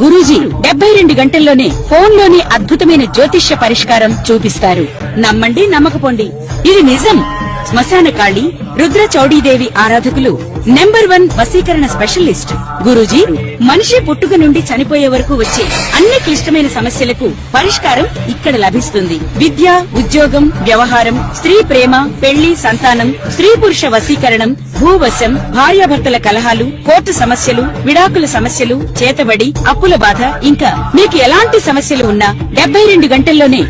గురూజీ 72 గంటల్లోనే ఫోన్లోని అద్భుతమైన జ్యోతిష్య పరిష్కారం చూపిస్తారు. నమ్మండి, నమ్మకపోండి, ఇది నిజం. శ్మశాన కాళి రుద్ర చౌడీదేవి ఆరాధకులు నంబర్ 1 వశీకరణ స్పెషలిస్ట్ గురూజీ. మనిషి పుట్టుక నుండి చనిపోయే వరకు వచ్చే అన్ని క్లిష్టమైన సమస్యలకు పరిష్కారం ఇక్కడ లభిస్తుంది. విద్య, ఉద్యోగం, వ్యవహారం, స్త్రీ ప్రేమ, పెళ్లి, సంతానం, స్త్రీ పురుష వశీకరణం, భూవశం, భార్యాభర్తల కలహాలు, కోర్టు సమస్యలు, విడాకుల సమస్యలు, చేతబడి, అప్పుల బాధ, ఇంకా మీకు ఎలాంటి సమస్యలు ఉన్నా 72 గంటల్లోనే.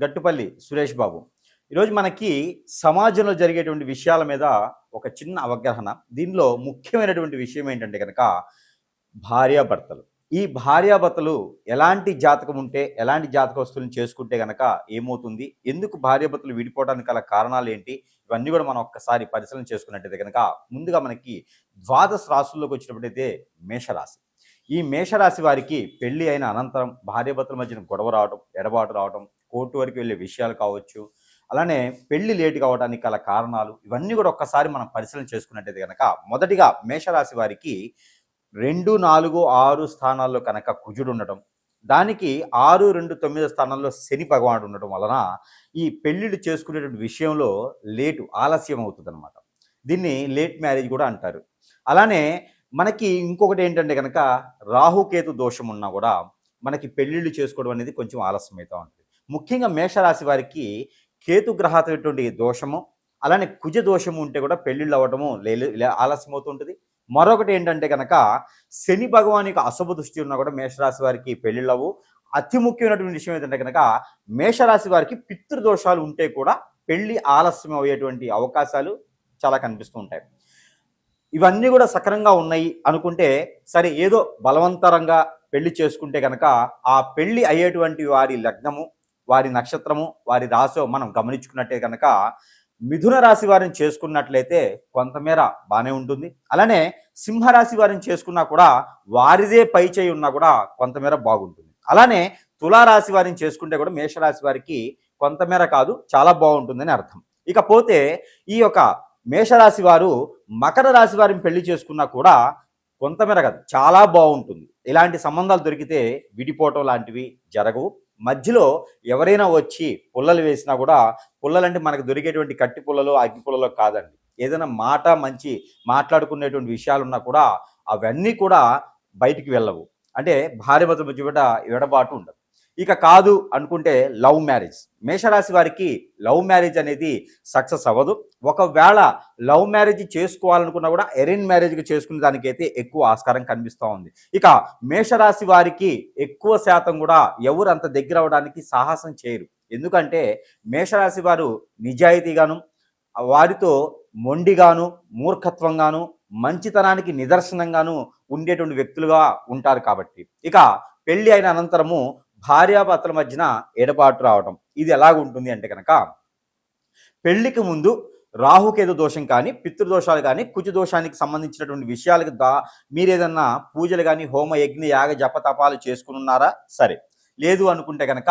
గట్టుపల్లి సురేష్ బాబు ఈరోజు మనకి సమాజంలో జరిగేటువంటి విషయాల మీద ఒక చిన్న అవగాహన. దీనిలో ముఖ్యమైనటువంటి విషయం ఏంటంటే కనుక భార్యాభర్తలు. ఈ భార్యాభర్తలు ఎలాంటి జాతకం ఉంటే, ఎలాంటి జాతక వస్తువులను చేసుకుంటే కనుక ఏమవుతుంది, ఎందుకు భార్యాభర్తలు విడిపోవడానికి గల కారణాలు ఏంటి, ఇవన్నీ కూడా మనం ఒక్కసారి పరిశీలన చేసుకున్నట్టయితే కనుక ముందుగా మనకి ద్వాదశ రాశుల్లోకి వచ్చినప్పుడైతే మేషరాశి. ఈ మేషరాశి వారికి పెళ్లి అయిన అనంతరం భార్యాభర్తల మధ్యన గొడవ రావడం, ఎడబాటు రావడం, కోర్టు వరకు వెళ్ళే విషయాలు కావచ్చు, అలానే పెళ్లి లేట్ కావడానికి గల కారణాలు, ఇవన్నీ కూడా ఒక్కసారి మనం పరిశీలన చేసుకున్నట్టయితే కనుక మొదటిగా మేషరాశి వారికి 2, 4, 6 స్థానాల్లో కనుక కుజుడు ఉండటం, దానికి 6, 2, 9 స్థానాల్లో శని భగవానుడు ఉండటం వలన ఈ పెళ్లిళ్ళు చేసుకునేటువంటి విషయంలో ఆలస్యం అవుతుంది అనమాట. దీన్ని లేట్ మ్యారేజ్ కూడా అంటారు. అలానే మనకి ఇంకొకటి ఏంటంటే కనుక రాహుకేతు దోషం ఉన్నా కూడా మనకి పెళ్లిళ్ళు చేసుకోవడం అనేది కొంచెం ఆలస్యం అవుతూ ఉంటుంది. ముఖ్యంగా మేషరాశి వారికి కేతు గ్రహాతటువంటి దోషము, అలానే కుజ దోషము ఉంటే కూడా పెళ్లిళ్ళు అవ్వటము ఆలస్యం అవుతుంటుంది. మరొకటి ఏంటంటే కనుక శని భగవాన్ యొక్క అశుభ దృష్టి ఉన్నా కూడా మేషరాశి వారికి పెళ్లిళ్ళవు. అతి ముఖ్యమైనటువంటి విషయం ఏంటంటే కనుక మేషరాశి వారికి పితృదోషాలు ఉంటే కూడా పెళ్లి ఆలస్యం అయ్యేటువంటి అవకాశాలు చాలా కనిపిస్తూ ఉంటాయి. ఇవన్నీ కూడా సక్రంగా ఉన్నాయి అనుకుంటే సరే, ఏదో బలవంతరంగా పెళ్లి చేసుకుంటే కనుక ఆ పెళ్లి అయ్యేటువంటి వారి లగ్నము, వారి నక్షత్రము, వారి రాశో మనం గమనించుకున్నట్టే కనుక మిథున రాశి వారిని చేసుకున్నట్లయితే కొంతమేర బాగానే ఉంటుంది. అలానే సింహరాశి వారిని చేసుకున్నా కూడా వారిదే పై చేయి ఉన్నా కూడా కొంతమేర బాగుంటుంది. అలానే తులారాశి వారిని చేసుకుంటే కూడా మేషరాశి వారికి కొంతమేర కాదు, చాలా బాగుంటుందని అర్థం. ఇకపోతే ఈ యొక్క మేషరాశి వారు మకర రాశి వారిని పెళ్లి చేసుకున్నా కూడా కొంతమేర కాదు, చాలా బాగుంటుంది. ఇలాంటి సంబంధాలు దొరికితే విడిపోవటం లాంటివి జరగవు. మధ్యలో ఎవరైనా వచ్చి పుల్లలు వేసినా కూడా, పుల్లలంటే మనకు దొరికేటువంటి కట్టి పుల్లలు, అగ్గి పుల్లలో కాదండి. ఏదైనా మంచి మాట్లాడుకునేటువంటి విషయాలు ఉన్నా కూడా అవన్నీ కూడా బయటికి వెళ్ళవు. అంటే భార్యాభర్తల మధ్య ఎడబాటు ఉండదు. ఇక కాదు అనుకుంటే లవ్ మ్యారేజ్. మేషరాశి వారికి లవ్ మ్యారేజ్ అనేది సక్సెస్ అవ్వదు. ఒకవేళ లవ్ మ్యారేజ్ చేసుకోవాలనుకున్నా కూడా అరేంజ్ మ్యారేజ్గా చేసుకునే దానికైతే ఎక్కువ ఆస్కారం కనిపిస్తూ ఉంది. ఇక మేషరాశి వారికి ఎక్కువ శాతం కూడా ఎవరు అంత దగ్గర అవడానికి సాహసం చేయరు. ఎందుకంటే మేషరాశి వారు నిజాయితీగాను, వారితో మొండిగాను, మూర్ఖత్వంగాను, మంచితనానికి నిదర్శనంగాను ఉండేటువంటి వ్యక్తులుగా ఉంటారు. కాబట్టి ఇక పెళ్లి అయిన అనంతరము భార్యాభర్తల మధ్యన ఎడబాటు రావడం, ఇది ఎలాగుంటుంది అంటే కనుక పెళ్లికి ముందు రాహుకేతు దోషం కానీ, పితృదోషాలు కానీ, కుజ దోషానికి సంబంధించినటువంటి విషయాలకు మీరు ఏదన్నా పూజలు కానీ, హోమ యజ్ఞ యాగ జపతపాలు చేసుకుని ఉన్నారా సరే, లేదు అనుకుంటే కనుక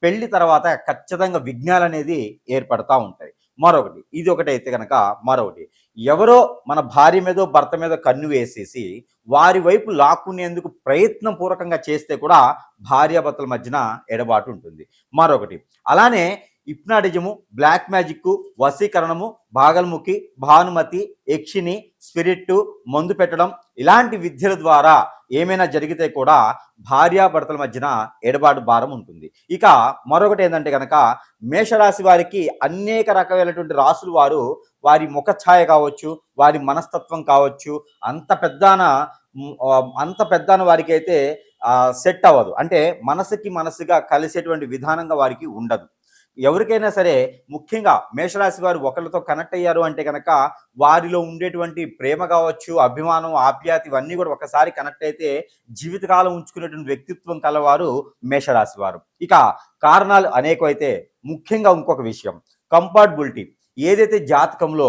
పెళ్లి తర్వాత ఖచ్చితంగా విఘ్నాలు అనేది ఏర్పడతా ఉంటాయి. మరొకటి ఇది ఒకటైతే కనుక మరొకటి, ఎవరో మన భార్య మీదో భర్త మీదో కన్ను వేసేసి వారి వైపు లాక్కునేందుకు ప్రయత్నం పూర్వకంగా చేస్తే కూడా భార్యాభర్తల మధ్యన ఎడబాటు ఉంటుంది. మరొకటి అలానే హిప్నాటిజము, black magic, వశీకరణము, భాగల్ముఖి, Bhanumathi, Yakshini, spirit, మందు పెట్టడం, ఇలాంటి విద్యల ద్వారా ఏమైనా జరిగితే కూడా భార్యాభర్తల మధ్యన ఎడబాటు భారం ఉంటుంది. ఇక మరొకటి ఏంటంటే కనుక మేషరాశి వారికి అనేక రకమైనటువంటి రాసులు వారు వారి ముఖ ఛాయ కావచ్చు, వారి మనస్తత్వం కావచ్చు, అంత పెద్దాన వారికి అయితే సెట్ అవ్వదు. అంటే మనసుగా కలిసేటువంటి విధానంగా వారికి ఉండదు. ఎవరికైనా సరే ముఖ్యంగా మేషరాశి వారు ఒకరితో కనెక్ట్ అయ్యారు అంటే కనుక వారిలో ఉండేటువంటి ప్రేమ కావచ్చు, అభిమానం, ఆప్యాయత, ఇవన్నీ కూడా ఒకసారి కనెక్ట్ అయితే జీవితకాలం ఉంచుకునేటువంటి వ్యక్తిత్వం కలవారు మేషరాశి వారు. ఇక కారణాలు అనేకమైతే ముఖ్యంగా ఇంకొక విషయం కంపాటబిలిటీ. ఏదైతే జాతకంలో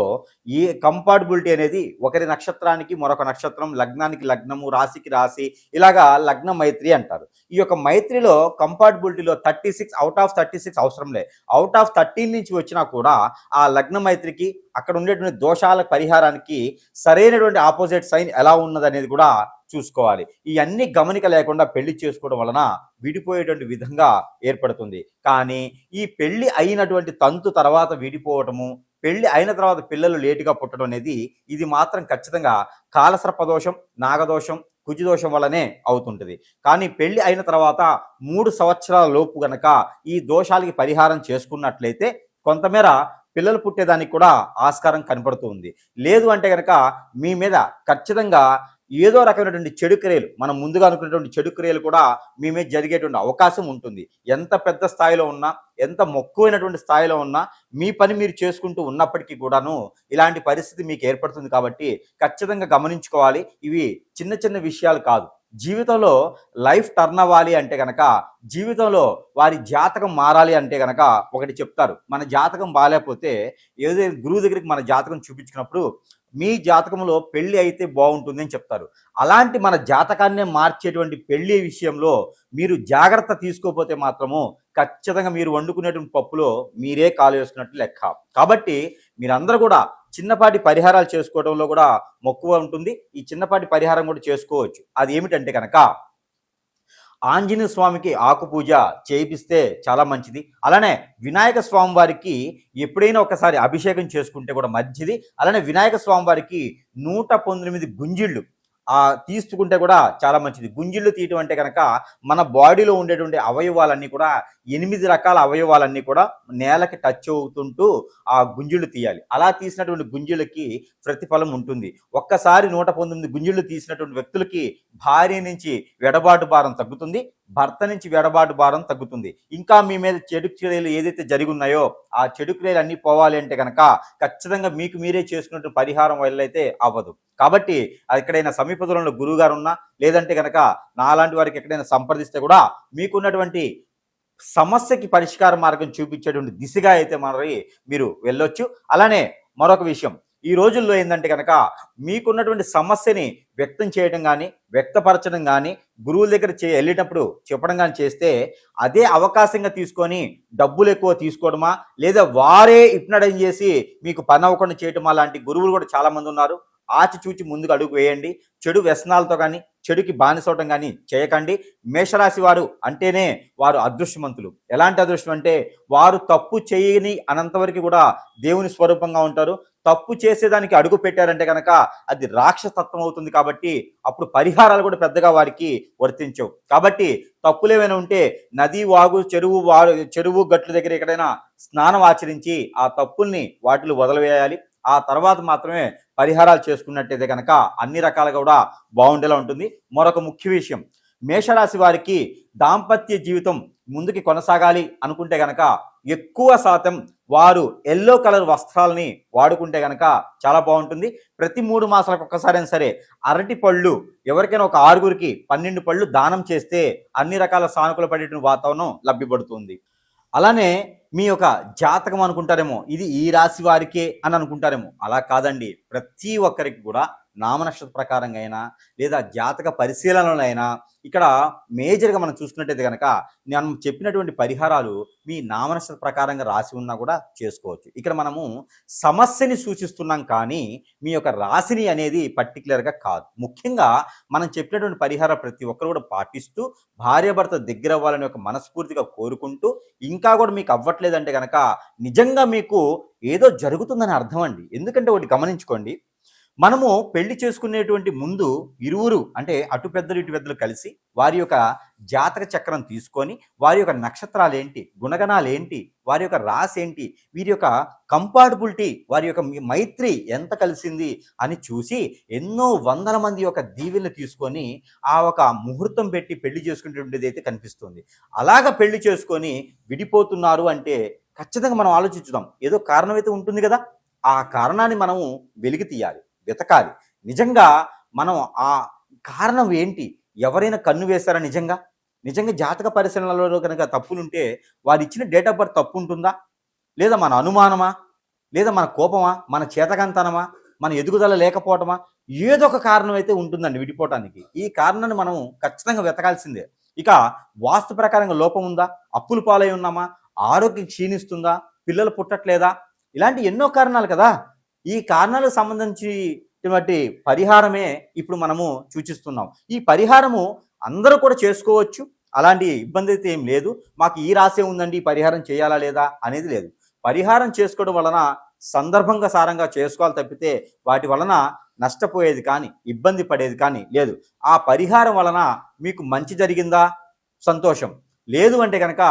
ఈ కంపాటబిలిటీ అనేది ఒకరి నక్షత్రానికి మరొక నక్షత్రం, లగ్నానికి లగ్నము, రాశికి రాశి, ఇలాగా లగ్న మైత్రి అంటారు. ఈ యొక్క మైత్రిలో కంపాటబిలిటీలో 36 అవుట్ ఆఫ్ 36 అవసరం లే, అవుట్ ఆఫ్ 13 నుంచి వచ్చినా కూడా ఆ లగ్న మైత్రికి అక్కడ ఉండేటువంటి దోషాల పరిహారానికి సరైనటువంటి ఆపోజిట్ సైన్ ఎలా ఉన్నదనేది కూడా చూసుకోవాలి. ఇవన్నీ గమనిక లేకుండా పెళ్లి చేసుకోవడం వలన విడిపోయేటువంటి విధంగా ఏర్పడుతుంది. కానీ ఈ పెళ్లి అయినటువంటి తంతు తర్వాత విడిపోవటము, పెళ్లి అయిన తర్వాత పిల్లలు లేటుగా పుట్టడం అనేది ఇది మాత్రం ఖచ్చితంగా కాలసర్పదోషం, నాగదోషం, కుజదోషం వల్లనే అవుతుంటుంది. కానీ పెళ్లి అయిన తర్వాత 3 సంవత్సరాల లోపు గనక ఈ దోషాలకి పరిహారం చేసుకున్నట్లయితే కొంతమేర పిల్లలు పుట్టేదానికి కూడా ఆస్కారం కనపడుతూ ఉంది. లేదు అంటే గనక మీ మీద ఖచ్చితంగా ఏదో రకమైనటువంటి చెడు క్రియలు, మనం ముందుగా అనుకున్నటువంటి చెడు క్రియలు కూడా మీ మీద జరిగేటువంటి అవకాశం ఉంటుంది. ఎంత పెద్ద స్థాయిలో ఉన్నా, ఎంత మక్కువైనటువంటి స్థాయిలో ఉన్నా, మీ పని మీరు చేసుకుంటూ ఉన్నప్పటికీ కూడాను ఇలాంటి పరిస్థితి మీకు ఏర్పడుతుంది. కాబట్టి ఖచ్చితంగా గమనించుకోవాలి. ఇవి చిన్న చిన్న విషయాలు కాదు. జీవితంలో లైఫ్ టర్న్ అవ్వాలి అంటే గనక, జీవితంలో వారి జాతకం మారాలి అంటే గనక ఒకటి చెప్తారు. మన జాతకం బాగాలేకపోతే ఏదో గురువు దగ్గరికి మన జాతకం చూపించుకున్నప్పుడు మీ జాతకంలో పెళ్లి అయితే బాగుంటుంది అని చెప్తారు. అలాంటి మన జాతకాన్నే మార్చేటువంటి పెళ్లి విషయంలో మీరు జాగ్రత్త తీసుకోకపోతే మాత్రము ఖచ్చితంగా మీరు వండుకునేటువంటి పప్పులో మీరే కాలు వేసుకున్నట్టు లెక్క. కాబట్టి మీరందరూ కూడా చిన్నపాటి పరిహారాలు చేసుకోవడంలో కూడా మక్కువ ఉంటుంది. ఈ చిన్నపాటి పరిహారం కూడా చేసుకోవచ్చు. అది ఏమిటంటే కనుక ఆంజనేయ స్వామికి ఆకు పూజ చేయిస్తే చాలా మంచిది. అలానే వినాయక స్వామి వారికి ఎప్పుడైనా ఒకసారి అభిషేకం చేసుకుంటే కూడా మంచిది. అలానే వినాయక స్వామి వారికి 119 గుంజిళ్ళు తీసుకుంటే కూడా చాలా మంచిది. గుంజిళ్ళు తీయటం అంటే కనుక మన బాడీలో ఉండేటువంటి అవయవాలన్నీ కూడా 8 రకాల అవయవాలన్నీ కూడా నేలకి టచ్ అవుతుంటూ ఆ గుంజిళ్ళు తీయాలి. అలా తీసినటువంటి గుంజిళ్ళకి ప్రతిఫలం ఉంటుంది. ఒక్కసారి 119 గుంజిళ్ళు తీసినటువంటి వ్యక్తులకి భార్య నుంచి వెడబాటు భారం తగ్గుతుంది, భర్త నుంచి వెడబాటు భారం తగ్గుతుంది. ఇంకా మీ మీద చెడు క్రియలు ఏదైతే జరిగి ఉన్నాయో ఆ చెడు క్రియలు అన్నీ పోవాలి అంటే కనుక ఖచ్చితంగా మీకు మీరే చేసుకున్నట్టు పరిహారం వల్లైతే అవ్వదు. కాబట్టి ఎక్కడైనా సమీపంలో గురువు గారు ఉన్నా, లేదంటే కనుక నాలాంటి వారికి ఎక్కడైనా సంప్రదిస్తే కూడా మీకున్నటువంటి సమస్యకి పరిష్కార మార్గం చూపించేటువంటి దిశగా అయితే మరి మీరు వెళ్ళొచ్చు. అలానే మరొక విషయం, ఈ రోజుల్లో ఏంటంటే కనుక మీకున్నటువంటి సమస్యని వ్యక్తం చేయడం కానీ, వ్యక్తపరచడం కానీ, గురువుల దగ్గర వెళ్ళేటప్పుడు చెప్పడం కానీ చేస్తే అదే అవకాశంగా తీసుకొని డబ్బులు ఎక్కువ తీసుకోవడమా, లేదా వారే హిప్నటైజ్ చేసి మీకు పని అవ్వకుండా చేయటమా లాంటి గురువులు కూడా చాలామంది ఉన్నారు. ఆచిచూచి ముందుకు అడుగు వేయండి. చెడు వ్యసనాలతో కానీ, చెడుకి బానిసవటం కానీ చేయకండి. మేషరాశి వారు అంటేనే వారు అదృష్టవంతులు. ఎలాంటి అదృష్టం అంటే వారు తప్పు చేయని అనంతవరకు కూడా దేవుని స్వరూపంగా ఉంటారు. తప్పు చేసేదానికి అడుగు పెట్టారంటే కనుక అది రాక్షసత్వం అవుతుంది. కాబట్టి అప్పుడు పరిహారాలు కూడా పెద్దగా వారికి వర్తించవు. కాబట్టి తప్పులు ఏమైనా ఉంటే నది, వాగు, చెరువు గట్ల దగ్గర ఎక్కడైనా స్నానం ఆచరించి ఆ తప్పుల్ని వాటిలో వదిలివేయాలి. ఆ తర్వాత మాత్రమే పరిహారాలు చేసుకున్నట్టయితే కనుక అన్ని రకాలుగా కూడా బాగుండేలా ఉంటుంది. మరొక ముఖ్య విషయం, మేషరాశి వారికి దాంపత్య జీవితం ముందుకి కొనసాగాలి అనుకుంటే గనక ఎక్కువ శాతం వారు ఎల్లో కలర్ వస్త్రాలని వాడుకుంటే గనక చాలా బాగుంటుంది. ప్రతి 3 మాసాలకు ఒక్కసారైనా సరే అరటి పళ్ళు ఎవరికైనా ఒక 6గురికి 12 పళ్ళు దానం చేస్తే అన్ని రకాల సానుకూల పడేటువంటి వాతావరణం లభ్యపడుతుంది. అలానే మీ యొక్క జాతకం అనుకుంటారేమో ఇది ఈ రాశి వారికే అని అనుకుంటారేమో, అలా కాదండి. ప్రతి ఒక్కరికి కూడా నామనక్షత్ర ప్రకారంగా అయినా లేదా జాతక పరిశీలనలైనా ఇక్కడ మేజర్గా మనం చూసుకున్నట్టయితే కనుక నేను చెప్పినటువంటి పరిహారాలు మీ నామనక్షత్ర ప్రకారంగా రాసి ఉన్నా కూడా చేసుకోవచ్చు. ఇక్కడ మనము సమస్యని సూచిస్తున్నాం కానీ మీ యొక్క రాశిని అనేది పర్టికులర్గా కాదు. ముఖ్యంగా మనం చెప్పినటువంటి పరిహారం ప్రతి ఒక్కరు కూడా పాటిస్తూ భార్యాభర్త దగ్గర అవ్వాలని ఒక మనస్ఫూర్తిగా కోరుకుంటూ ఇంకా కూడా మీకు అవ్వట్లేదంటే కనుక నిజంగా మీకు ఏదో జరుగుతుందని అర్థం అండి. ఎందుకంటే ఒకటి గమనించుకోండి, మనము పెళ్లి చేసుకునేటువంటి ముందు ఇరువురు అంటే అటు పెద్దలు ఇటు పెద్దలు కలిసి వారి యొక్క జాతక చక్రం తీసుకొని వారి యొక్క నక్షత్రాలు ఏంటి, గుణగణాలు ఏంటి, వారి యొక్క రాశి ఏంటి, వీరి యొక్క కంపాటబిలిటీ, వారి యొక్క మైత్రి ఎంత కలిసింది అని చూసి ఎన్నో వందల మంది యొక్క దీవెనలు తీసుకొని ఆ ఒక ముహూర్తం పెట్టి పెళ్లి చేసుకునేటువంటిది అయితే కనిపిస్తుంది. అలాగ పెళ్లి చేసుకొని విడిపోతున్నారు అంటే ఖచ్చితంగా మనం ఆలోచించుదాం. ఏదో కారణం అయితే ఉంటుంది కదా, ఆ కారణాన్ని మనము వెలికి తీయాలి, వెతకాలి. నిజంగా మనం ఆ కారణం ఏంటి, ఎవరైనా కన్ను వేస్తారా, నిజంగా జాతక పరిశీలనలో కనుక తప్పులుంటే వారు ఇచ్చిన డేట్ ఆఫ్ బర్త్ తప్పు ఉంటుందా, లేదా మన అనుమానమా, లేదా మన కోపమా, మన చేతకంతనమా, మన ఎదుగుదల లేకపోవటమా, ఏదో ఒక కారణం అయితే ఉంటుందండి విడిపోవటానికి. ఈ కారణాన్ని మనం ఖచ్చితంగా వెతకాల్సిందే. ఇక వాస్తు ప్రకారంగా లోపం ఉందా, అప్పులు పాలై ఉన్నామా, ఆరోగ్యం క్షీణిస్తుందా, పిల్లలు పుట్టట్లేదా, ఇలాంటి ఎన్నో కారణాలు కదా. ఈ కారణాలకు సంబంధించి ఇటువంటి పరిహారమే ఇప్పుడు మనము సూచిస్తున్నాం. ఈ పరిహారము అందరూ కూడా చేసుకోవచ్చు. అలాంటి ఇబ్బంది అయితే ఏం లేదు. మాకు ఈ రాసే ఉందండి, ఈ పరిహారం చేయాలా లేదా అనేది లేదు. పరిహారం చేసుకోవడం వలన సందర్భంగా సారంగా చేసుకోవాలి తప్పితే వాటి వలన నష్టపోయేది కానీ ఇబ్బంది పడేది కానీ లేదు. ఆ పరిహారం వలన మీకు మంచి జరిగిందా? సంతోషం. లేదు అంటే కనుక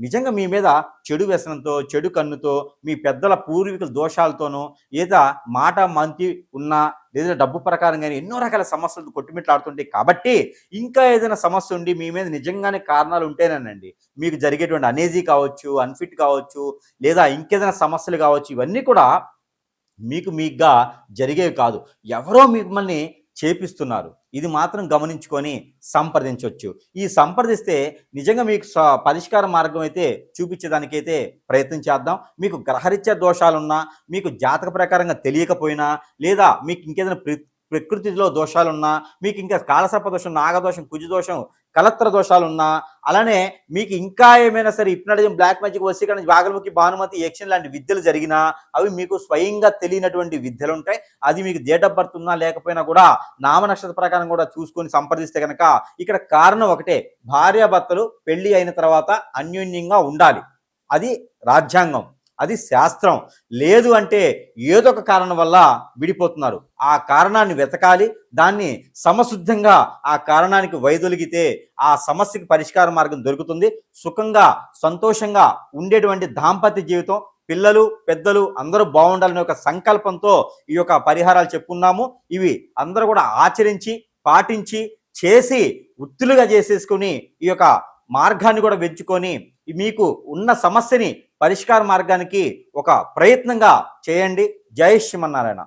నిజంగా మీ మీద చెడు వ్యసనంతో, చెడు కన్నుతో, మీ పెద్దల పూర్వీకుల దోషాలతోనో, లేదా మాట మంతి ఉన్నా, లేదా డబ్బు ప్రకారం కానీ ఎన్నో రకాల సమస్యలతో కొట్టుమిట్లాడుతుంటాయి. కాబట్టి ఇంకా ఏదైనా సమస్య ఉండి మీ మీద నిజంగానే కారణాలు ఉంటేనేనండి మీకు జరిగేటువంటి అనేజీ కావచ్చు, అన్ఫిట్ కావచ్చు, లేదా ఇంకేదైనా సమస్యలు కావచ్చు, ఇవన్నీ కూడా మీకుగా జరిగేవి కాదు. ఎవరో మిమ్మల్ని చేపిస్తున్నారు. ఇది మాత్రం గమనించుకొని సంప్రదించవచ్చు. ఈ సంప్రదిస్తే నిజంగా మీకు పరిష్కార మార్గం అయితే చూపించేదానికైతే ప్రయత్నం చేద్దాం. మీకు గ్రహరీత్యా దోషాలున్నా, మీకు జాతక ప్రకారంగా తెలియకపోయినా, లేదా మీకు ఇంకేదైనా ప్రకృతిలో దోషాలున్నా, మీకు ఇంకా కాలసర్ప దోషం, నాగదోషం, కుజదోషం, కలత్ర దోషాలున్నా, అలానే మీకు ఇంకా ఏమైనా సరే హిప్నటిజం, బ్లాక్ మ్యాజిక్, వశీకరణ, భాగల్ముఖి, భానుమతి, యక్షిణి లాంటి విద్యలు జరిగినా అవి మీకు స్వయంగా తెలియనటువంటి విద్యలు ఉంటాయి. అది మీకు డేట్ ఆఫ్ బర్త్ ఉన్నా లేకపోయినా కూడా నామ నక్షత్ర ప్రకారం కూడా చూసుకొని సంప్రదిస్తే కనుక ఇక్కడ కారణం ఒకటే, భార్యాభర్తలు పెళ్లి అయిన తర్వాత అన్యోన్యంగా ఉండాలి. అది రాజ్యాంగం, అది శాస్త్రం. లేదు అంటే ఏదో ఒక కారణం వల్ల విడిపోతున్నారు. ఆ కారణాన్ని వెతకాలి, దాన్ని సమశుద్ధంగా ఆ కారణానికి వైదొలిగితే ఆ సమస్యకి పరిష్కార మార్గం దొరుకుతుంది. సుఖంగా సంతోషంగా ఉండేటువంటి దాంపత్య జీవితం, పిల్లలు పెద్దలు అందరూ బాగుండాలనే ఒక సంకల్పంతో ఈ యొక్క పరిహారాలు చెప్పుకున్నాము. ఇవి అందరూ కూడా ఆచరించి పాటించి చేసి వృత్తులుగా చేసేసుకుని ఈ యొక్క మార్గాన్ని కూడా వెంచుకొని మీకు ఉన్న సమస్యని పరిష్కార మార్గానికి ఒక ప్రయత్నంగా చేయండి. జై శ్రీమన్నారాయణ.